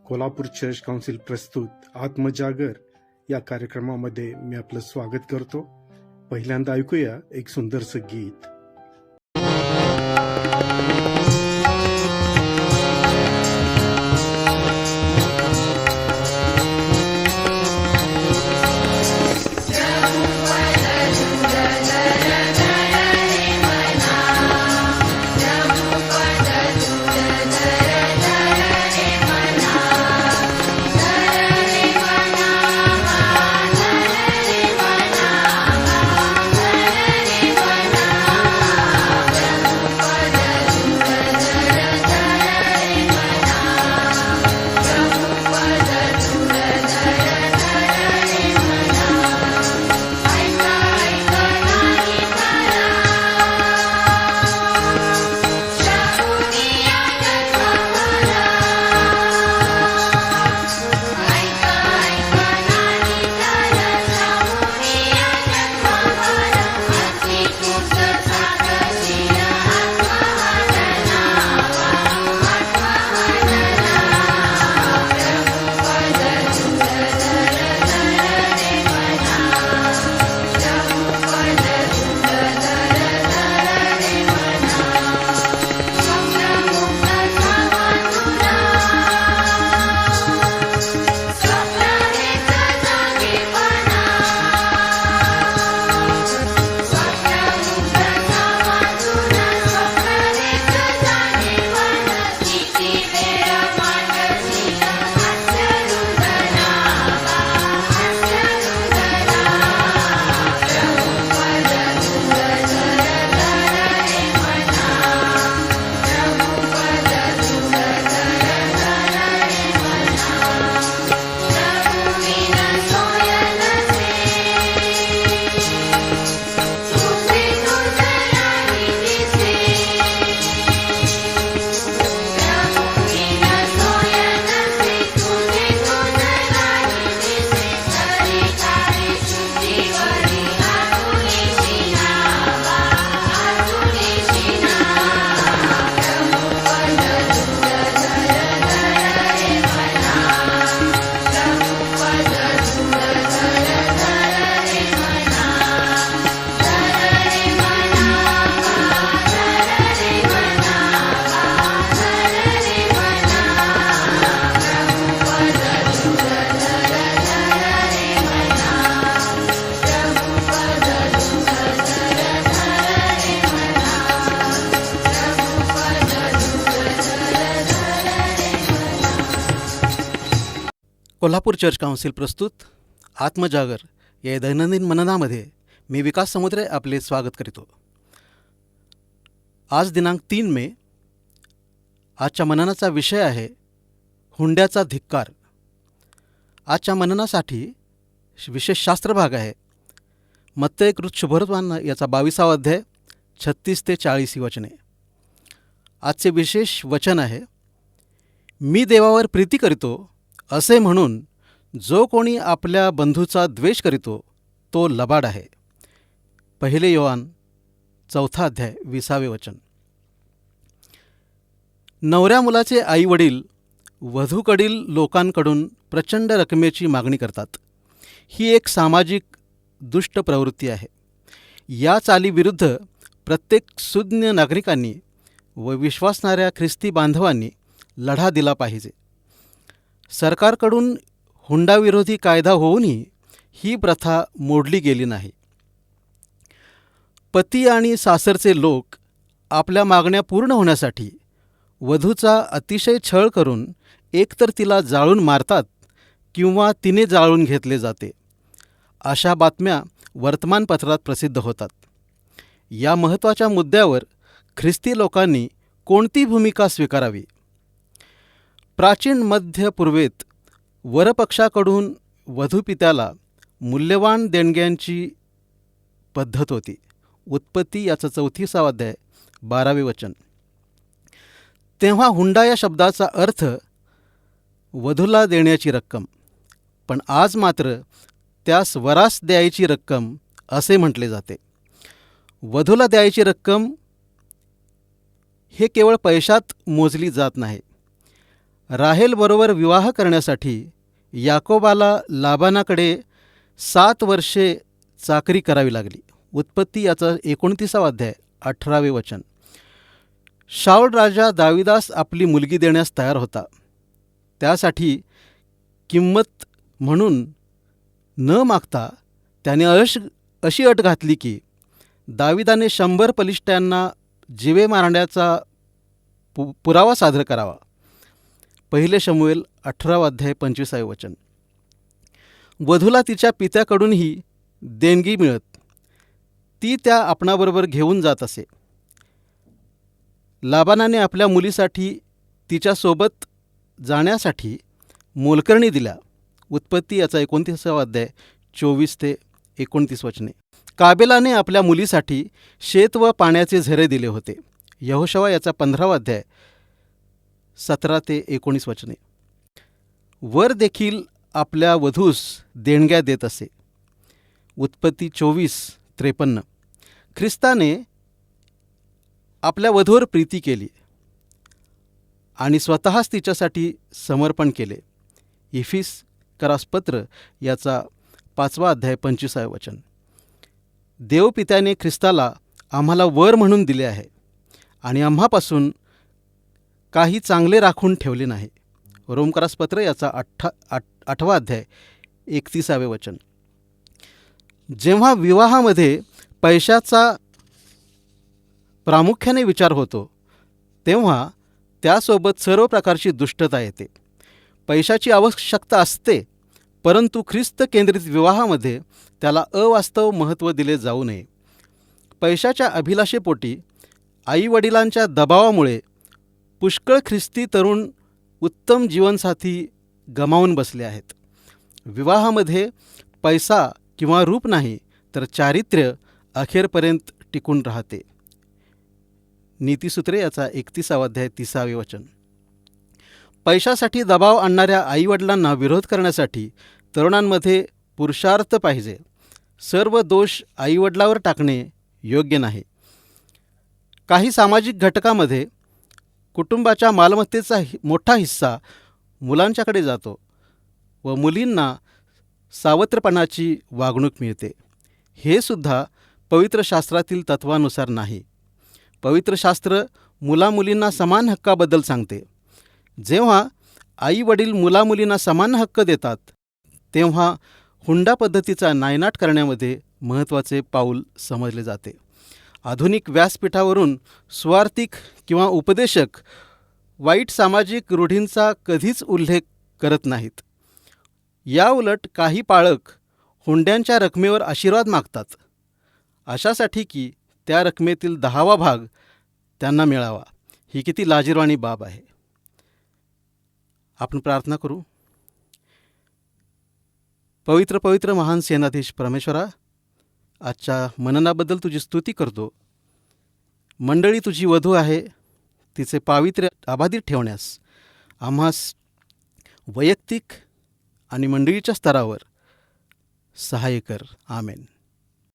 Kolhapur church council प्रस्तुत आत्मजागर या कार्यक्रमामध्ये मी आपलं स्वागत करतो. पहिल्यांदा ऐकूया एक सुंदरसं गीत. कोल्हापूर चर्च काउन्सिल प्रस्तुत आत्मजागर या दैनंदिन मननामध्ये मी विकास समुद्रे आपले स्वागत करीतो. आज दिनांक 3 मे. आजच्या मननाचा विषय आहे हुंड्याचा धिक्कार. आजच्या मननासाठी विशेष शास्त्रभाग आहे मत्तई कृत शुभवर्तमान याचा 22वा अध्याय 36 ते 40 ही वचने. आजचे विशेष वचन आहे, मी देवावर प्रीती करीतो असे म्हणून जो कोणी आपल्या बंधूचा द्वेष करीतो तो लबाड आहे. 1 योहान 4 अध्याय 20 वचन. नवऱ्या मुलाचे आईवडील वधूकडील लोकांकडून प्रचंड रकमेची मागणी करतात. ही एक सामाजिक दुष्ट प्रवृत्ती आहे. या चालीविरुद्ध प्रत्येक सुज्ञ नागरिकांनी व विश्वासणाऱ्या ख्रिस्ती बांधवांनी लढा दिला पाहिजे. सरकारकडून हुंडाविरोधी कायदा होऊनही ही प्रथा मोडली गेली नाही. पती आणि सासरचे लोक आपल्या मागण्या पूर्ण होण्यासाठी वधूचा अतिशय छळ करून एकतर तिला जाळून मारतात किंवा तिने जाळून घेतले जाते. अशा बातम्या वर्तमानपत्रात प्रसिद्ध होतात. या महत्त्वाच्या मुद्द्यावर ख्रिस्ती लोकांनी कोणती भूमिका स्वीकारावी? प्राचीन मध्य पूर्वेत वरपक्षाकडून वधूपित्याला मूल्यवान देणग्यांची पद्धत होती. उत्पत्ती याचं 34 अध्याय 12 वचन. तेव्हा हुंडा या शब्दाचा अर्थ वधूला देण्याची रक्कम, पण आज मात्र त्यास वरास द्यायची रक्कम असे म्हटले जाते. वधूला द्यायची रक्कम हे केवळ पैशात मोजली जात नाही. राहेलबरोबर विवाह करण्यासाठी याकोबाला लाबानाकडे 7 वर्षे चाकरी करावी लागली. उत्पत्ती याचा 29 अध्याय 18 वचन. शाऊल राजा दाविदास आपली मुलगी देण्यास तयार होता. त्यासाठी किंमत म्हणून न मागता त्याने अशी अट घातली की दाविदाने 100 बलिष्ठांना जिवे मारण्याचा पुरावा सादर करावा. 1 शमूएल 18 अध्याय 25 वचन. वधूला तिच्या पित्याकडूनही देणगी मिळत. ती त्या आपणाबरोबर घेऊन जात असे. लाबानाने आपल्या मुलीसाठी तिच्यासोबत जाण्यासाठी मोलकरणी दिल्या. उत्पत्ती याचा 29 अध्याय 24 ते 29 वचने. काबेलाने आपल्या मुलीसाठी शेत व पाण्याचे झरे दिले होते. यहोशवा याचा 15 अध्याय 17 ते 19 वचने. वर देखील आपल्या वधूस देणग्या देत असे. उत्पत्ती 24:53. ख्रिस्ताने आपल्या वधूवर प्रीती केली आणि स्वतःच तिच्यासाठी समर्पण केले. इफिसकरास याचा 5 अध्याय 25 वचन. देवपित्याने ख्रिस्ताला आम्हाला वर म्हणून दिले आहे आणि आम्हापासून काही चांगले राखून ठेवले नाही. रोमकरास याचा 8 अध्याय 31 वचन. जेव्हा विवाहामध्ये पैशाचा प्रामुख्याने विचार होतो तेव्हा त्यासोबत सर्व प्रकारची दुष्टता येते. पैशाची आवश्यकता असते, परंतु ख्रिस्त केंद्रित विवाहामध्ये त्याला अवास्तव महत्त्व दिले जाऊ नये. पैशाच्या अभिलाषेपोटी आईवडिलांच्या दबावामुळे पुष्कळ ख्रिस्ती तरुण उत्तम जीवनसाथी गमावून बसले आहेत. विवाहामध्ये पैसा किंवा रूप नाही, तर चारित्र्य अखेरपर्यंत टिकून राहते. नीतिसूत्रे याचा 31 अध्याय 30 वचन. पैशासाठी दबाव आणणाऱ्या आईवडिलांना विरोध करण्यासाठी तरुणांमध्ये पुरुषार्थ पाहिजे. सर्व दोष आईवडिलावर टाकणे योग्य नाही. काही सामाजिक घटकामध्ये कुटुंबाच्या मालमत्तेचा मोठा हिस्सा मुलांच्याकडे जातो व मुलींना सावत्रपणाची वागणूक मिळते. हे सुद्धा पवित्र शास्त्रातील तत्वानुसार नाही. पवित्र शास्त्र मुलामुलींना समान हक्काबद्दल सांगते. जेव्हा आई वडील मुलामुलींना समान हक्क देतात तेव्हा हुंडा पद्धतीचा नायनाट करण्यामध्ये महत्त्वाचे पाऊल समजले जाते. आधुनिक व्यासपीठावरून स्वार्थिक किंवा उपदेशक वाईट सामाजिक रूढींचा कधीच उल्लेख करत नाहीत. याउलट काही पाळक हुंड्यांच्या रकमेवर आशीर्वाद मागतात, अशासाठी की त्या रकमेतील 10वा भाग त्यांना मिळावा. ही किती लाजिरवाणी बाब आहे. आपण प्रार्थना करू. पवित्र पवित्र महान सेनाधीश परमेश्वरा, आजच्या मननाबद्दल तुझी स्तुती करतो. मंडळी तुझी वधू आहे, तिचे पावित्र्य अबाधित ठेवण्यास आम्हास वैयक्तिक आणि मंडळीच्या स्तरावर सहाय्य कर. आमेन.